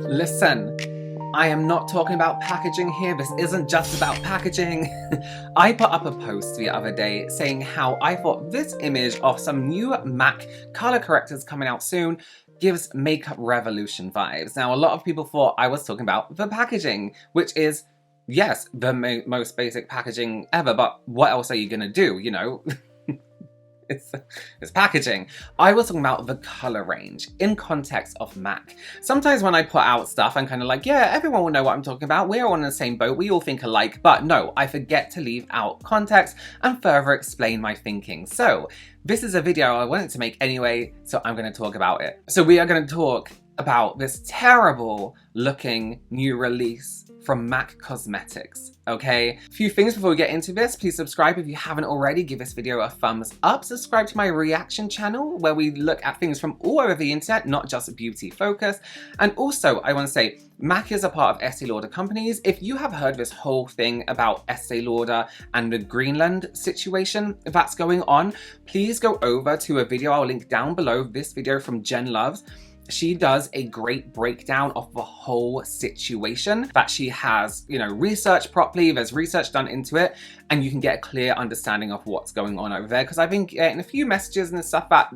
Listen, I am not talking about packaging here. This isn't just about packaging. I put up a post the other day saying how I thought this image of some new MAC color correctors coming out soon gives makeup revolution vibes. Now, a lot of people thought I was talking about the packaging, which is, yes, the most basic packaging ever, but what else are you gonna do, you know? It's packaging. I was talking about the color range in context of MAC. Sometimes when I put out stuff, I'm kind of like, yeah, everyone will know what I'm talking about. We're all in the same boat. We all think alike. But no, I forget to leave out context and further explain my thinking. So this is a video I wanted to make anyway, so I'm going to talk about it. So we are going to talk about this terrible looking new release from MAC Cosmetics, okay? A few things before we get into this. Please subscribe if you haven't already. Give this video a thumbs up. Subscribe to my reaction channel where we look at things from all over the internet, not just beauty focused. And also, I want to say, MAC is a part of Estee Lauder companies. If you have heard this whole thing about Estee Lauder and the Greenland situation that's going on, please go over to a video I'll link down below, this video from Jen Loves. She does a great breakdown of the whole situation that she has, you know, researched properly. There's research done into it, and you can get a clear understanding of what's going on over there. Because I've been getting a few messages and stuff that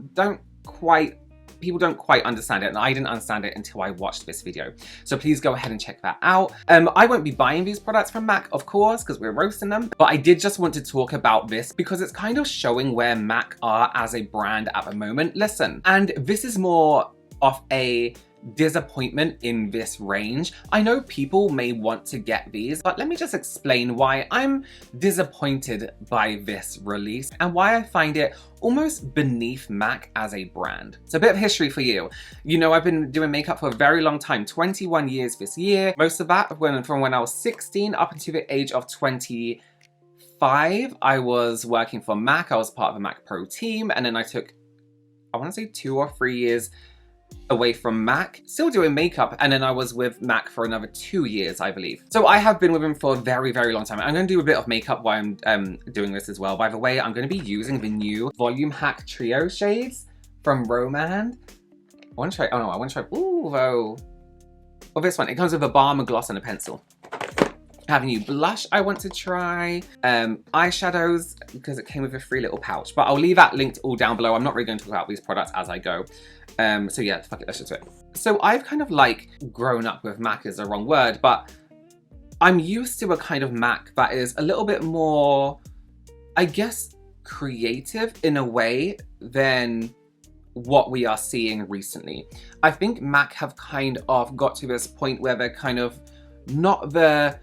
people don't quite understand it, and I didn't understand it until I watched this video. So please go ahead and check that out. I won't be buying these products from MAC, of course, because we're roasting them, but I did just want to talk about this because it's kind of showing where MAC are as a brand at the moment. Listen, and this is more of a disappointment in this range. I know people may want to get these, but let me just explain why I'm disappointed by this release and why I find it almost beneath MAC as a brand. It's a bit of history for you. You know, I've been doing makeup for a very long time, 21 years this year. Most of that from when I was 16 up until the age of 25, I was working for MAC. I was part of the MAC Pro team, and then I took, I want to say 2 or 3 years away from MAC, still doing makeup, and then I was with MAC for another 2 years, I believe. So I have been with him for a very, very long time. I'm going to do a bit of makeup while I'm doing this as well. By the way, I'm going to be using the new Volume Hack Trio shades from Roman. I want to try, ooh, though. Well, this one, it comes with a balm, a gloss, and a pencil. I have a new blush I want to try, eyeshadows, because it came with a free little pouch, but I'll leave that linked all down below. I'm not really going to talk about these products as I go. So yeah, fuck it, let's just do it. So I've kind of like grown up with MAC is the wrong word, but I'm used to a kind of MAC that is a little bit more, I guess, creative in a way than what we are seeing recently. I think MAC have kind of got to this point where they're kind of not the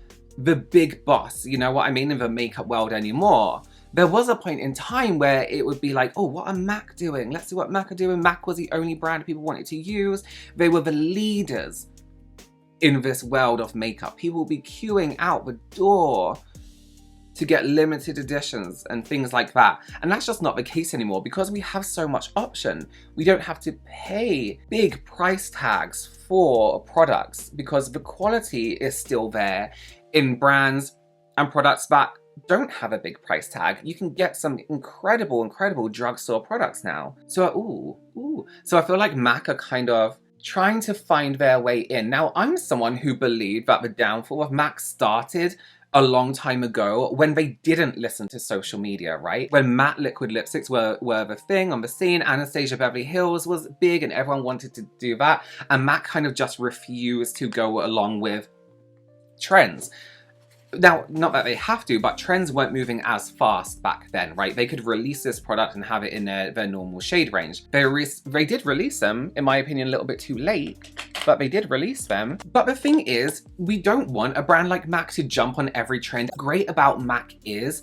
big boss, you know what I mean, in the makeup world anymore. There was a point in time where it would be like, oh, what are MAC doing? Let's see what MAC are doing. MAC was the only brand people wanted to use. They were the leaders in this world of makeup. People would be queuing out the door to get limited editions and things like that. And that's just not the case anymore because we have so much option. We don't have to pay big price tags for products because the quality is still there in brands and products that don't have a big price tag. You can get some incredible drugstore products now. So, So I feel like MAC are kind of trying to find their way in. Now, I'm someone who believed that the downfall of MAC started a long time ago when they didn't listen to social media, right? When matte liquid lipsticks were the thing on the scene, Anastasia Beverly Hills was big and everyone wanted to do that. And MAC kind of just refused to go along with trends. Now, not that they have to, but trends weren't moving as fast back then, right? They could release this product and have it in their normal shade range. They did release them, in my opinion, a little bit too late, but they did release them. But the thing is, we don't want a brand like MAC to jump on every trend. Great about MAC is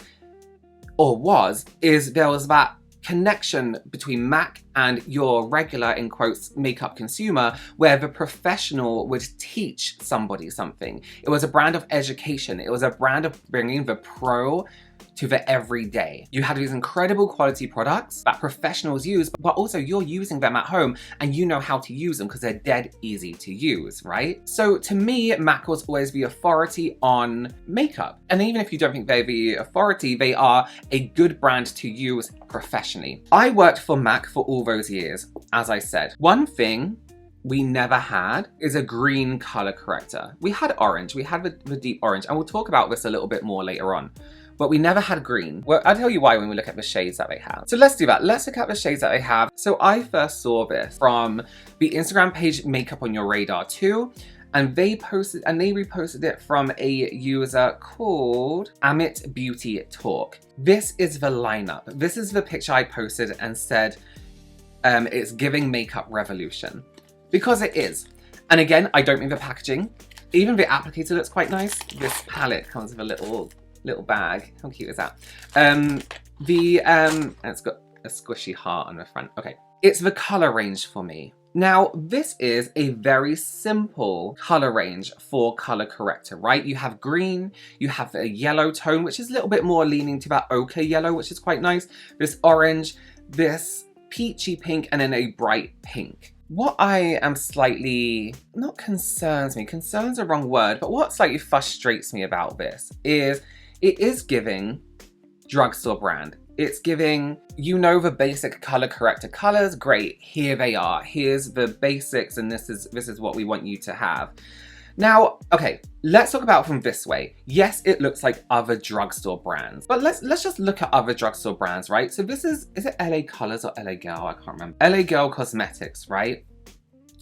there was that connection between MAC and your regular, in quotes, makeup consumer, where the professional would teach somebody something. It was a brand of education. It was a brand of bringing the pro to the everyday. You had these incredible quality products that professionals use, but also you're using them at home and you know how to use them because they're dead easy to use, right? So to me, MAC was always the authority on makeup. And even if you don't think they're the authority, they are a good brand to use professionally. I worked for MAC for all those years, as I said. One thing we never had is a green color corrector. We had orange, we had the deep orange, and we'll talk about this a little bit more later on. But we never had green. Well, I'll tell you why when we look at the shades that they have. So let's do that. Let's look at the shades that they have. So I first saw this from the Instagram page Makeup on Your Radar 2. And they reposted it from a user called KBeauty Talk. This is the lineup. This is the picture I posted and said it's giving makeup revolution. Because it is. And again, I don't mean the packaging. Even the applicator looks quite nice. This palette comes with a little bag. How cute is that? And it's got a squishy heart on the front. Okay. It's the color range for me. Now, this is a very simple color range for color corrector, right? You have green, you have a yellow tone, which is a little bit more leaning to that ochre yellow, which is quite nice. This orange, this peachy pink, and then a bright pink. What I am slightly, not concerns me, concern's a wrong word, but what slightly frustrates me about this is it is giving drugstore brand. It's giving, you know, the basic color corrector colors. Great, here they are. Here's the basics, and this is what we want you to have. Now, okay, let's talk about it from this way. Yes, it looks like other drugstore brands, but let's just look at other drugstore brands, right? So this is it LA Colors or LA Girl? I can't remember. LA Girl Cosmetics, right?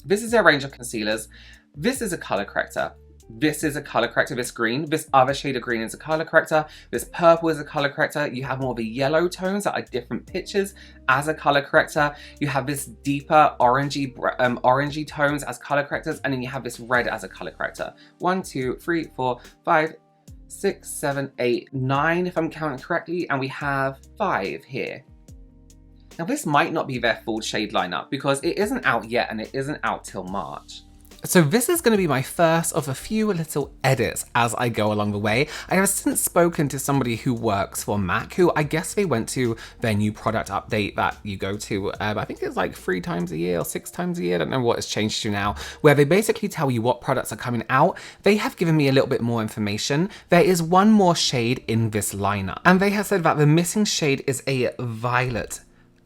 This is their range of concealers. This is a color corrector. This is a color corrector, this green. This other shade of green is a color corrector. This purple is a color corrector. You have more of the yellow tones that are different pitches as a color corrector. You have this deeper orangey tones as color correctors. And then you have this red as a color corrector. 1, 2, 3, 4, 5, 6, 7, 8, 9 if I'm counting correctly. And we have 5 here. Now this might not be their full shade lineup because it isn't out yet and it isn't out till March. So this is going to be my first of a few little edits as I go along the way. I have since spoken to somebody who works for MAC, who I guess they went to their new product update that you go to, I think it's like 3 times a year or 6 times a year, I don't know what it's changed to now, where they basically tell you what products are coming out. They have given me a little bit more information. There is one more shade in this lineup, and they have said that the missing shade is a violet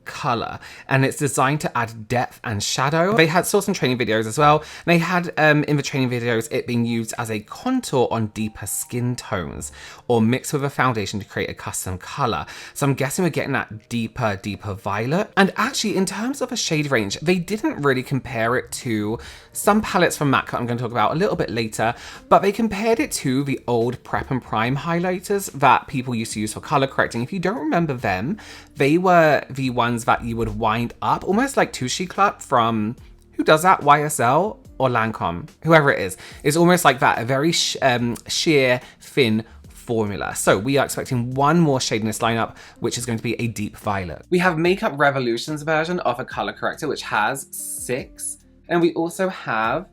color, and it's designed to add depth and shadow. They saw some training videos as well. They had in the training videos it being used as a contour on deeper skin tones or mixed with a foundation to create a custom color. So I'm guessing we're getting that deeper violet. And actually, in terms of a shade range, they didn't really compare it to some palettes from MAC that I'm going to talk about a little bit later, but they compared it to the old Prep and Prime highlighters that people used to use for color correcting. If you don't remember them, they were the ones that you would wind up, almost like Touche Club from, who does that, YSL or Lancome, whoever it is. It's almost like that, a very sheer, thin formula. So we are expecting one more shade in this lineup, which is going to be a deep violet. We have Makeup Revolution's version of a color corrector, which has 6. And we also have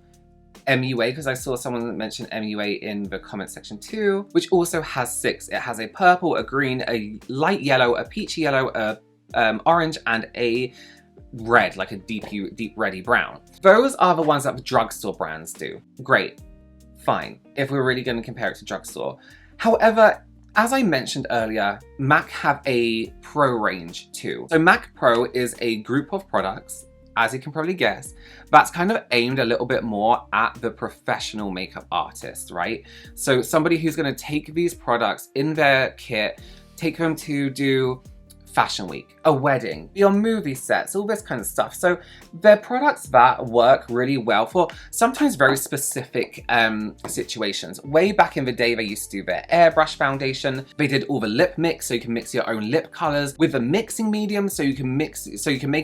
MUA, because I saw someone mention MUA in the comment section too, which also has 6. It has a purple, a green, a light yellow, a peachy yellow, a orange, and a red, like a deep reddy brown. Those are the ones that the drugstore brands do. Great, fine, if we're really going to compare it to drugstore. However, as I mentioned earlier, MAC have a Pro range too. So MAC Pro is a group of products, as you can probably guess, that's kind of aimed a little bit more at the professional makeup artist, right? So somebody who's going to take these products in their kit, take them to do fashion week, a wedding, be on movie sets, all this kind of stuff. So they're products that work really well for sometimes very specific situations. Way back in the day, they used to do their airbrush foundation. They did all the lip mix, so you can mix your own lip colors with a mixing medium, so you can make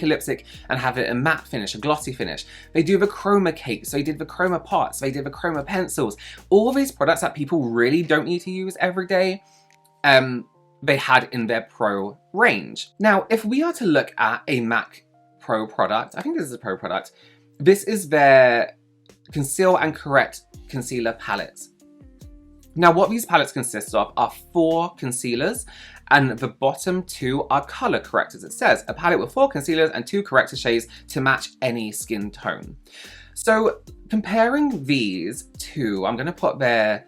a lipstick and have it a matte finish, a glossy finish. They do the chroma cake, so they did the chroma pots, they did the chroma pencils. All these products that people really don't need to use every day, they had in their Pro range. Now, if we are to look at a MAC Pro product, I think this is a Pro product, this is their Conceal and Correct Concealer Palettes. Now, what these palettes consist of are 4 concealers, and the bottom 2 are color correctors. It says, a palette with 4 concealers and 2 corrector shades to match any skin tone. So, comparing these two, I'm gonna put their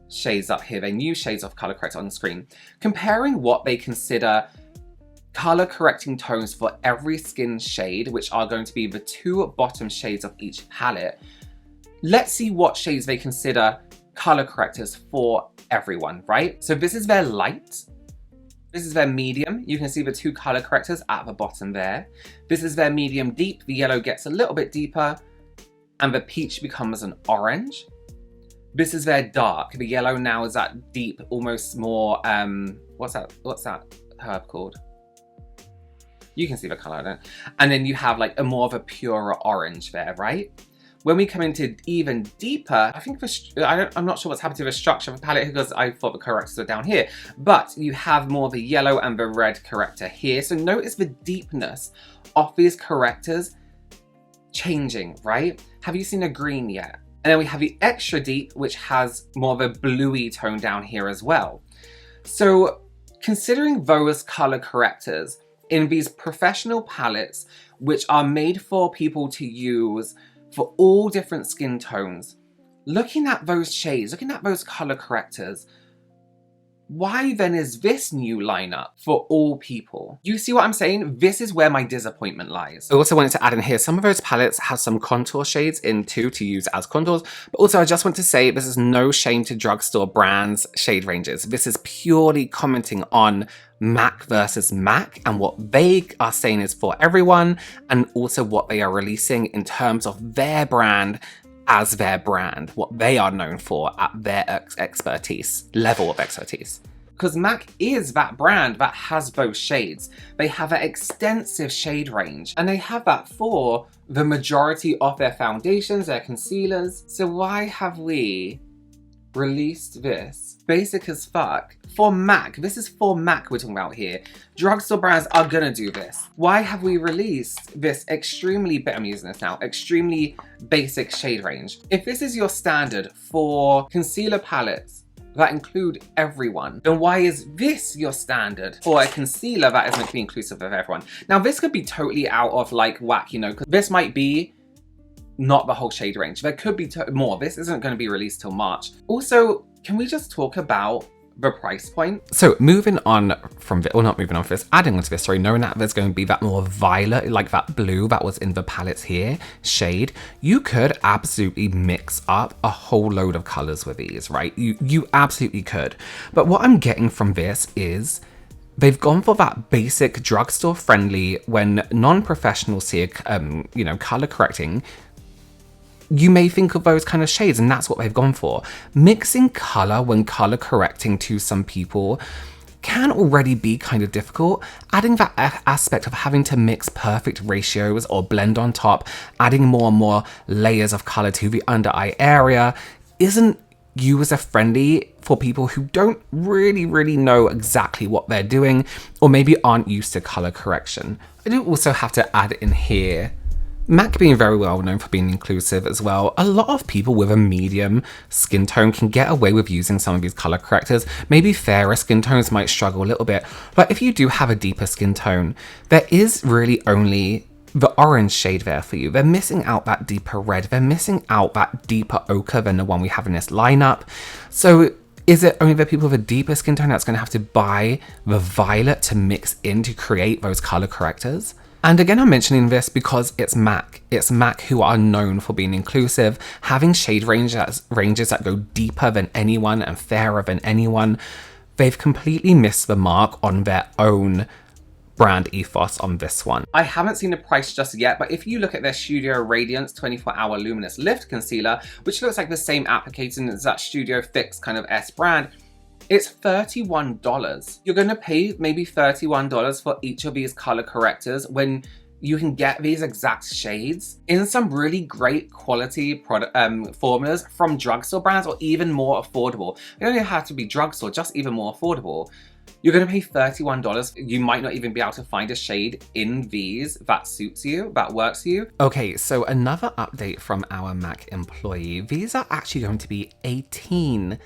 shades up here, their new shades of color corrector on the screen, comparing what they consider color correcting tones for every skin shade, which are going to be the 2 bottom shades of each palette. Let's see what shades they consider color correctors for everyone, right? So this is their light. This is their medium. You can see the 2 color correctors at the bottom there. This is their medium deep. The yellow gets a little bit deeper and the peach becomes an orange. This is their dark. The yellow now is that deep, almost more, what's that herb called? You can see the color, don't? And then you have like a more of a purer orange there, right? When we come into even deeper, I think I'm not sure what's happened to the structure of the palette because I thought the correctors are down here, but you have more of the yellow and the red corrector here. So notice the deepness of these correctors changing, right? Have you seen a green yet? And then we have the extra deep, which has more of a bluey tone down here as well. So considering those color correctors in these professional palettes, which are made for people to use for all different skin tones, looking at those shades, looking at those color correctors, why then is this new lineup for all people? You see what I'm saying? This is where my disappointment lies. I also wanted to add in here, some of those palettes have some contour shades in too to use as contours, but also I just want to say this is no shame to Drugstore Brands shade ranges. This is purely commenting on MAC versus MAC and what they are saying is for everyone, and also what they are releasing in terms of their brand as their brand, what they are known for at their expertise, level of expertise. Because MAC is that brand that has those shades. They have an extensive shade range, and they have that for the majority of their foundations, their concealers. So why have we released this basic as fuck for MAC? This is for MAC we're talking about here. Drugstore Brands are gonna do this. Why have we released this extremely, I'm using this now, extremely basic shade range? If this is your standard for concealer palettes that include everyone, then why is this your standard for a concealer that is meant to be inclusive of everyone? Now this could be totally out of like whack, you know, because this might be not the whole shade range. There could be more. This isn't going to be released till March. Also, can we just talk about the price point? So moving on from this, or not moving on from this, adding onto this, sorry, knowing that there's going to be that more violet, like that blue that was in the palettes here, shade, you could absolutely mix up a whole load of colors with these, right? You absolutely could. But what I'm getting from this is they've gone for that basic drugstore friendly, when non-professionals see, you know, color correcting, you may think of those kind of shades, and that's what they've gone for. Mixing color when color correcting to some people can already be kind of difficult. Adding that aspect of having to mix perfect ratios or blend on top, adding more and more layers of color to the under eye area isn't user friendly for people who don't really know exactly what they're doing, or maybe aren't used to color correction. I do also have to add in here, MAC being very well known for being inclusive as well, a lot of people with a medium skin tone can get away with using some of these color correctors. Maybe fairer skin tones might struggle a little bit, but if you do have a deeper skin tone, there is really only the orange shade there for you. They're missing out that deeper red, they're missing out that deeper ochre than the one we have in this lineup. So is it only the people with a deeper skin tone that's going to have to buy the violet to mix in to create those color correctors? And again, I'm mentioning this because it's MAC. It's MAC who are known for being inclusive, having shade ranges that go deeper than anyone and fairer than anyone. They've completely missed the mark on their own brand ethos on this one. I haven't seen the price just yet, but if you look at their Studio Radiance 24-Hour Luminous Lift Concealer, which looks like the same application as that Studio Fix kind of S brand, it's $31. You're going to pay maybe $31 for each of these color correctors when you can get these exact shades in some really great quality product formulas from Drugstore Brands, or even more affordable. It don't have to be drugstore, just even more affordable. You're going to pay $31. You might not even be able to find a shade in these that suits you, that works for you. Okay, so another update from our MAC employee. These are actually going to be £18.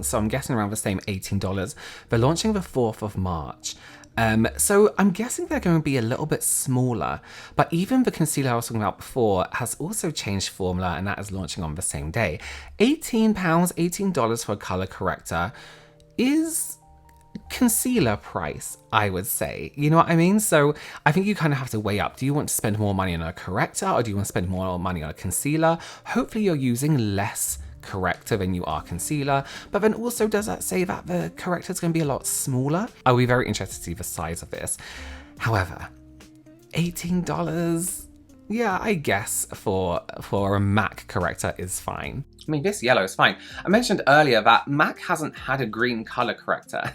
So I'm guessing around the same $18. They're launching the 4th of March. So I'm guessing they're going to be a little bit smaller, but even the concealer I was talking about before has also changed formula, and that is launching on the same day. £18 for a color corrector is concealer price, I would say. You know what I mean? So I think you kind of have to weigh up. Do you want to spend more money on a corrector, or do you want to spend more money on a concealer? Hopefully you're using less corrector than you are concealer, but then also does that say that the corrector is going to be a lot smaller? I'll be very interested to see the size of this. However, $18, yeah, I guess for a MAC corrector is fine. I mean, this yellow is fine. I mentioned earlier that MAC hasn't had a green color corrector.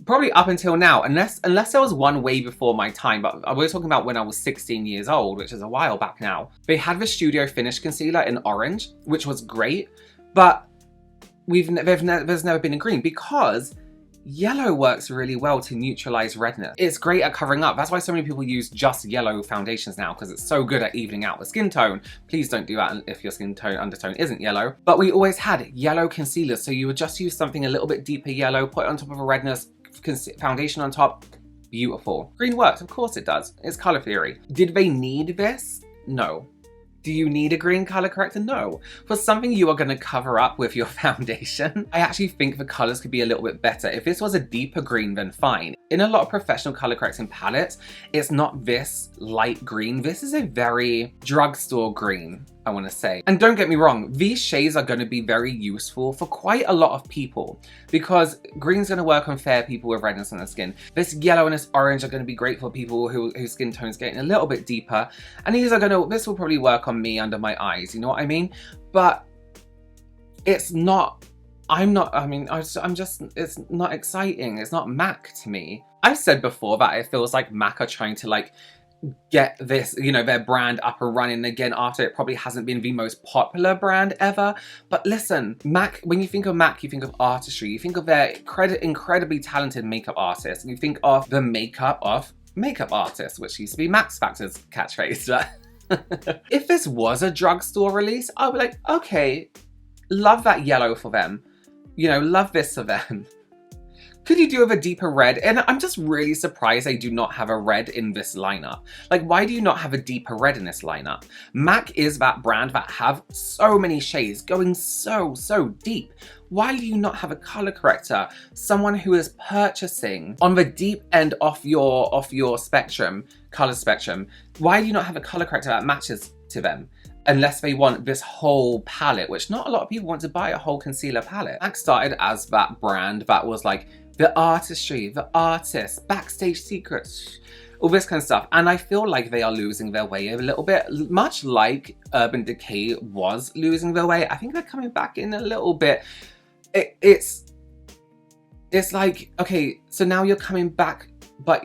Probably up until now, unless there was one way before my time, but we're talking about when I was 16 years old, which is a while back now. They had the Studio Finish concealer in orange, which was great, but there's never been in green because yellow works really well to neutralize redness. It's great at covering up. That's why so many people use just yellow foundations now, because it's so good at evening out the skin tone. Please don't do that if your skin tone undertone isn't yellow. But we always had yellow concealers, so you would just use something a little bit deeper yellow, put it on top of a redness, foundation on top, beautiful. Green works, of course it does. It's color theory. Did they need this? No. Do you need a green color corrector? No. For something you are going to cover up with your foundation, I actually think the colors could be a little bit better. If this was a deeper green, then fine. In a lot of professional color correcting palettes, it's not this light green. This is a very drugstore green, I want to say. And don't get me wrong, these shades are going to be very useful for quite a lot of people because green's going to work on fair people with redness on their skin. This yellow and this orange are going to be great for people whose skin tone's getting a little bit deeper. And this will probably work on me under my eyes, you know what I mean? But it's not, it's not exciting. It's not MAC to me. I've said before that it feels like MAC are trying to like get this, you know, their brand up and running again after it probably hasn't been the most popular brand ever. But listen, MAC, when you think of MAC, you think of artistry, you think of their incredibly talented makeup artists, and you think of the makeup of makeup artists, which used to be Max Factor's catchphrase. If this was a drugstore release, I would be like, okay, love that yellow for them. You know, love this for them. Could you do with a deeper red? And I'm just really surprised they do not have a red in this lineup. Like, why do you not have a deeper red in this lineup? MAC is that brand that have so many shades going so deep. Why do you not have a color corrector? Someone who is purchasing on the deep end of your spectrum, color spectrum, why do you not have a color corrector that matches to them? Unless they want this whole palette, which not a lot of people want to buy a whole concealer palette. MAC started as that brand that was like the artistry, the artists, backstage secrets, all this kind of stuff. And I feel like they are losing their way a little bit, much like Urban Decay was losing their way. I think they're coming back in a little bit. It's like, okay, so now you're coming back, but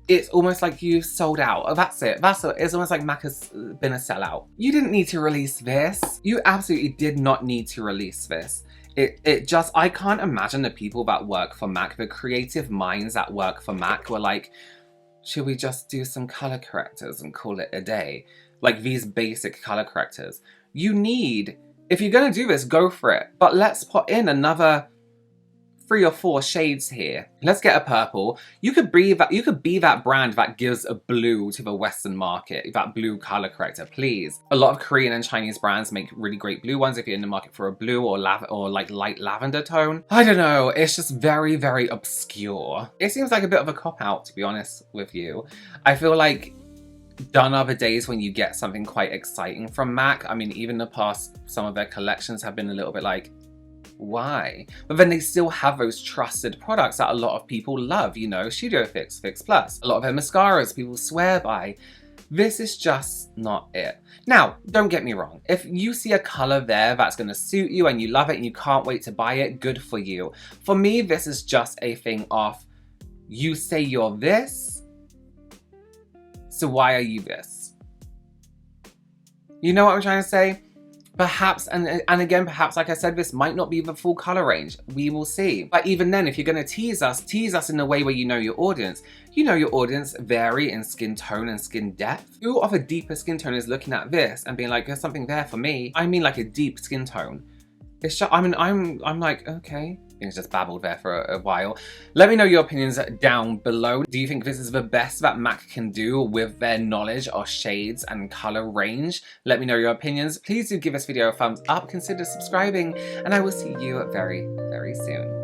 it's almost like you sold out. Oh, that's it. It's almost like MAC has been a sellout. You didn't need to release this. You absolutely did not need to release this. I can't imagine the people that work for MAC, the creative minds that work for MAC were like, should we just do some color correctors and call it a day? Like these basic color correctors. If you're gonna do this, go for it. But let's put in another 3 or 4 shades here. Let's get a purple. You could be that brand that gives a blue to the Western market, that blue color corrector, please. A lot of Korean and Chinese brands make really great blue ones if you're in the market for a blue or like light lavender tone. I don't know, it's just very obscure. It seems like a bit of a cop-out, to be honest with you. I feel like done other days when you get something quite exciting from MAC. I mean, even in the past, some of their collections have been a little bit like, why? But then they still have those trusted products that a lot of people love, you know, Studio Fix, Fix Plus. A lot of their mascaras people swear by. This is just not it. Now, don't get me wrong. If you see a color there that's going to suit you and you love it and you can't wait to buy it, good for you. For me, this is just a thing of, you say you're this, so why are you this? You know what I'm trying to say? Perhaps, and again, perhaps, like I said, this might not be the full color range. We will see. But even then, if you're going to tease us in a way where you know your audience. You know your audience vary in skin tone and skin depth. Who of a deeper skin tone is looking at this and being like, there's something there for me? I mean like a deep skin tone. It's just, I'm like, okay. Things just babbled there for a while. Let me know your opinions down below. Do you think this is the best that MAC can do with their knowledge of shades and color range? Let me know your opinions. Please do give this video a thumbs up, consider subscribing, and I will see you very soon.